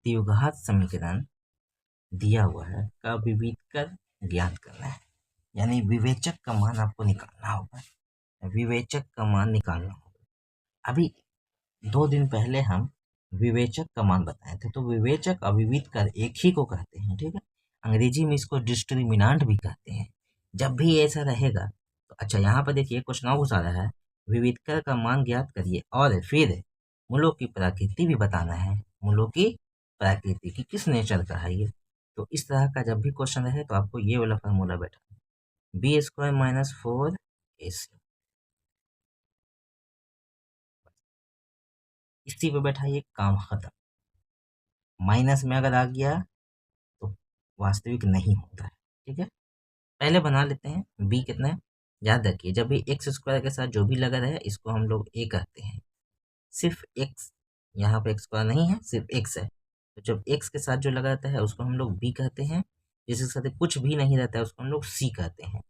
द्विघात समीकरण दिया हुआ है का विविध कर ज्ञात करना है, यानी विवेचक का मान आपको निकालना होगा। विवेचक का मान निकालना होगा। अभी 2 दिन पहले हम विवेचक का मान बताए थे, तो विवेचक और विविध कर एक ही को कहते हैं, ठीक है। अंग्रेजी में इसको डिस्क्रिमिनांट भी कहते हैं। जब भी ऐसा रहेगा तो अच्छा, यहाँ पर देखिए क्वेश्चन और पूछा रहा है, विविध कर का मान ज्ञात करिए और फिर मूलों की प्रकृति भी बताना है। मूलों की प्रकृति की किस नेचर का है ये, तो इस तरह का जब भी क्वेश्चन रहे तो आपको ये वाला फार्मूला बैठा, बी स्क्वायर माइनस 4ac, इसी पे बैठाइए, काम खत्म। माइनस में अगर आ गया तो वास्तविक नहीं होता है, ठीक है। पहले बना लेते हैं, बी कितना है, याद रखिए जब भी एक्स स्क्वायर के साथ जो भी लगा रहे इसको हम लोग ए कहते हैं। सिर्फ एक्स, यहाँ पे एक्स स्क्वायर नहीं है, सिर्फ एक्स है, तो जब एक्स के साथ जो लगा रहता है उसको हम लोग बी कहते हैं। जिसके साथ कुछ भी नहीं रहता है उसको हम लोग सी कहते हैं।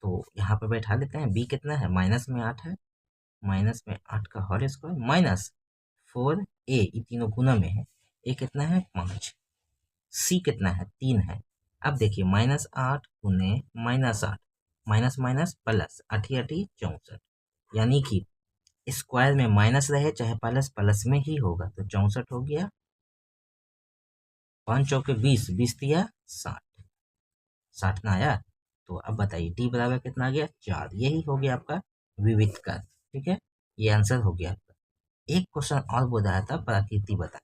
तो यहाँ पे बैठा लेते हैं, बी कितना है, माइनस में 8 है, माइनस में 8 का होल स्क्वायर माइनस 4a, ये तीनों गुना में है, ए कितना है 5, सी कितना है 3 है। अब देखिए -8 गुने -8, माइनस माइनस प्लस, 8 8 64, यानी कि स्क्वायर में माइनस रहे चाहे प्लस, प्लस में ही होगा, तो 64 हो गया। 5 चौके 20, 20 दिया 60, 60 ना आया। तो अब बताइए डी बराबर कितना आ गया 4, यही हो गया आपका विविध कर, ठीक है। ये आंसर हो गया आपका। एक क्वेश्चन और बोल रहा था, प्रकृति बता,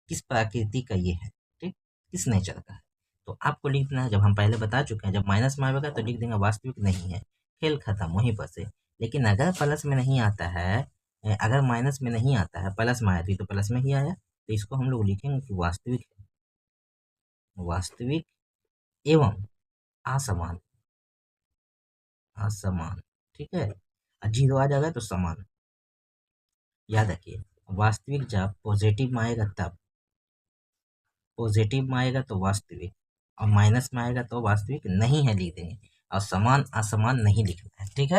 किस प्रकृति का ये है, ठीक, किस नेचर का है। तो आपको लिखना है, जब हम पहले बता चुके हैं, जब माइनस में आएगा तो लिख देंगे वास्तविक नहीं है, खेल खत्म वहीं पर से। लेकिन अगर प्लस में नहीं आता है, अगर माइनस में नहीं आता है, प्लस में आया थी तो प्लस में ही आया, तो इसको हम लोग लिखेंगे कि वास्तविक है, वास्तविक एवं असमान, असमान, ठीक है। जीरो आ जाएगा तो समान, याद रखिए। वास्तविक जब पॉजिटिव में आएगा तब, पॉजिटिव में आएगा तो वास्तविक, और माइनस में आएगा तो वास्तविक नहीं है लिख देंगे, और समान असमान नहीं लिखना है, ठीक है।